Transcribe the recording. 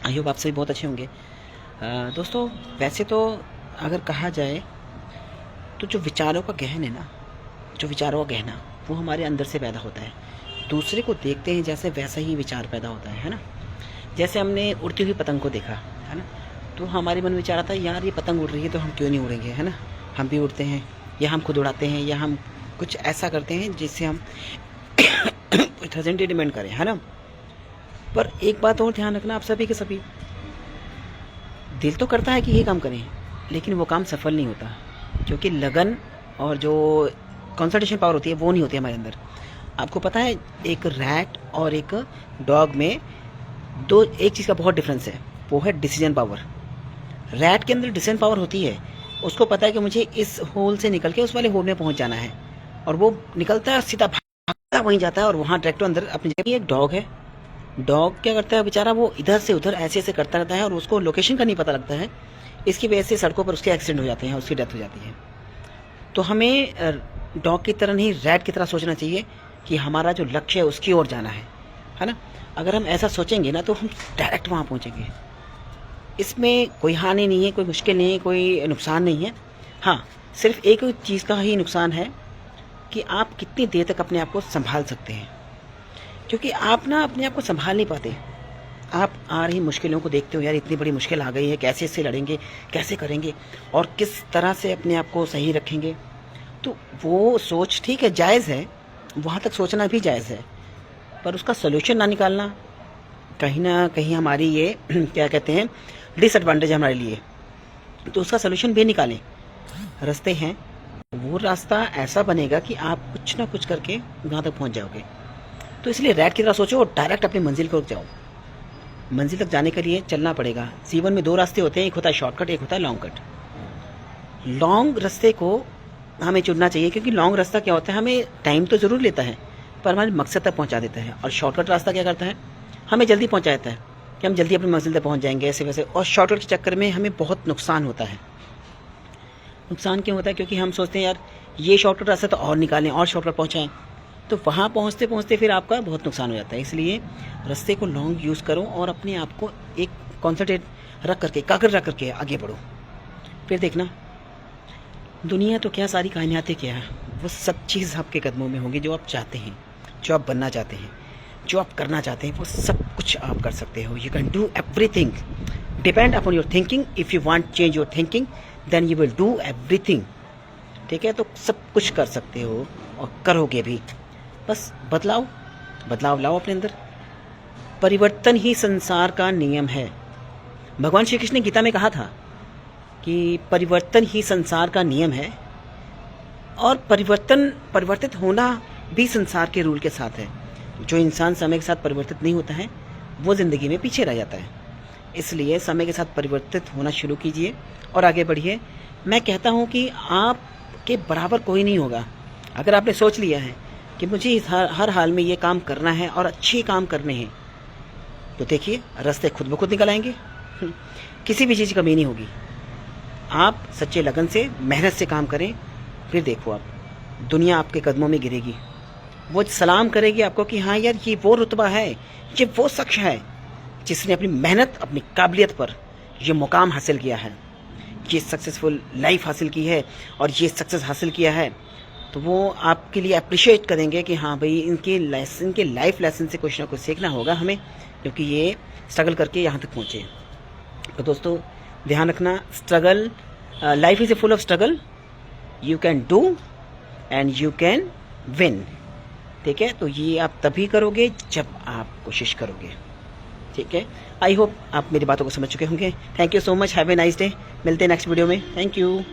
I hope आप सभी बहुत अच्छे होंगे। दोस्तों, वैसे तो अगर कहा जाए तो जो विचारों का गहन है ना, जो विचारों का गहना वो हमारे अंदर से पैदा होता है। दूसरे को देखते हैं जैसे वैसा ही विचार पैदा होता है ना। जैसे हमने उड़ती हुई पतंग को देखा है ना, तो हमारे मन में विचार आता है यार ये पतंग उड़ रही है तो हम क्यों नहीं उड़ेंगे, है ना। हम भी उड़ते हैं, या हम खुद उड़ाते हैं, या हम कुछ ऐसा करते हैं जिससे हम एंटरटेनमेंट करें, है ना। पर एक बात और ध्यान रखना आप सभी के सभी, दिल तो करता है कि ये काम करें, लेकिन वो काम सफल नहीं होता, क्योंकि लगन और जो कंसंट्रेशन पावर होती है वो नहीं होती हमारे अंदर। आपको पता है एक रैट और एक डॉग में एक चीज़ का बहुत डिफरेंस है, वो है डिसीजन पावर। रैट के अंदर डिसीजन पावर होती है, उसको पता है कि मुझे इस होल से निकल के उस वाले होल में पहुंच जाना है, और वो निकलता है सीधा भागता वहीं जाता है और वहाँ डायरेक्ट अंदर अपनी जगह। एक डॉग है, डॉग क्या करता है बेचारा, वो इधर से उधर ऐसे ऐसे करता रहता है और उसको लोकेशन का नहीं पता लगता है। इसकी वजह से सड़कों पर उसके एक्सीडेंट हो जाते हैं, उसकी डेथ हो जाती है। तो हमें डॉग की तरह नहीं, रैट की तरह सोचना चाहिए कि हमारा जो लक्ष्य है उसकी ओर जाना है ना। अगर हम ऐसा सोचेंगे ना तो हम डायरेक्ट वहाँ पहुँचेंगे। इसमें कोई हानि नहीं है, कोई मुश्किल नहीं है, कोई नुकसान नहीं है। हाँ, सिर्फ एक चीज़ का ही नुकसान है कि आप कितनी देर तक अपने आप को संभाल सकते हैं, क्योंकि आप ना अपने आप को संभाल नहीं पाते। आप आ रही मुश्किलों को देखते हो, यार इतनी बड़ी मुश्किल आ गई है, कैसे इससे लड़ेंगे, कैसे करेंगे और किस तरह से अपने आप को सही रखेंगे। तो वो सोच ठीक है, जायज़ है, वहाँ तक सोचना भी जायज़ है, पर उसका सोल्यूशन ना निकालना कहीं ना कहीं हमारी ये क्या कहते हैं डिसएडवांटेज है हमारे लिए। तो उसका सोल्यूशन भी निकालें। रास्ते हैं, वो रास्ता ऐसा बनेगा कि आप कुछ ना कुछ करके वहाँ तक पहुँच जाओगे। तो इसलिए रैट की तरह सोचो और डायरेक्ट अपनी मंजिल को रुक जाओ। मंजिल तक जाने के लिए चलना पड़ेगा। जीवन में दो रास्ते होते हैं, एक होता है शॉर्टकट, एक होता है लॉन्ग कट। लॉन्ग रास्ते को हमें चुनना चाहिए, क्योंकि लॉन्ग रास्ता क्या होता है, हमें टाइम तो ज़रूर लेता है पर हमारे मकसद तक पहुंचा देता है। और शॉर्टकट रास्ता क्या करता है, हमें जल्दी पहुंचा देता है कि हम जल्दी अपनी मंजिल तक पहुंच जाएंगे ऐसे वैसे। और शॉर्टकट के चक्कर में हमें बहुत नुकसान होता है। नुकसान क्यों होता है, क्योंकि हम सोचते हैं यार ये शॉर्टकट रास्ता तो और निकालें और शॉर्टकट पहुँचाएँ, तो वहाँ पहुँचते पहुँचते फिर आपका बहुत नुकसान हो जाता है। इसलिए रास्ते को लॉन्ग यूज़ करो और अपने आप को एक कॉन्सेंट्रेट रख करके, एकाग्र रख करके आगे बढ़ो। फिर देखना दुनिया तो क्या, सारी कायनातें क्या है, वो सब चीज़ आपके कदमों में होगी। जो आप चाहते हैं, जो आप बनना चाहते हैं, जो आप करना चाहते हैं, वो सब कुछ आप कर सकते हो। You can do everything, depend upon your thinking. If you want change your thinking then you will do everything. ठीक है, तो सब कुछ कर सकते हो और करोगे भी। बस बदलाव लाओ अपने अंदर। परिवर्तन ही संसार का नियम है। भगवान श्री कृष्ण ने गीता में कहा था कि परिवर्तन ही संसार का नियम है, और परिवर्तित होना भी संसार के रूल के साथ है। जो इंसान समय के साथ परिवर्तित नहीं होता है वो ज़िंदगी में पीछे रह जाता है। इसलिए समय के साथ परिवर्तित होना शुरू कीजिए और आगे बढ़िए। मैं कहता हूँ कि आपके बराबर कोई नहीं होगा। अगर आपने सोच लिया है कि मुझे हर हाल में ये काम करना है और अच्छे काम करने हैं, तो देखिए रास्ते खुद ब खुद निकल आएंगे। किसी भी चीज़ की कमी नहीं होगी। आप सच्चे लगन से, मेहनत से काम करें, फिर देखो आप दुनिया आपके कदमों में गिरेगी। वो सलाम करेगी आपको कि हाँ यार ये वो रुतबा है, ये वो शख्स है जिसने अपनी मेहनत, अपनी काबिलियत पर ये मुकाम हासिल किया है, ये सक्सेसफुल लाइफ हासिल की है और ये सक्सेस हासिल किया है। तो वो आपके लिए अप्रिशिएट करेंगे कि हाँ भाई इनके लाइफ लेसन से कुछ ना कुछ सीखना होगा हमें, क्योंकि ये स्ट्रगल करके यहाँ तक पहुँचे। तो दोस्तों ध्यान रखना, struggle, life is a full of struggle. You can do and you can win. ठीक है, तो ये आप तभी करोगे जब आप कोशिश करोगे। ठीक है, आई होप आप मेरी बातों को समझ चुके होंगे। Thank you so much, have a nice day. मिलते हैं नेक्स्ट वीडियो में। Thank you.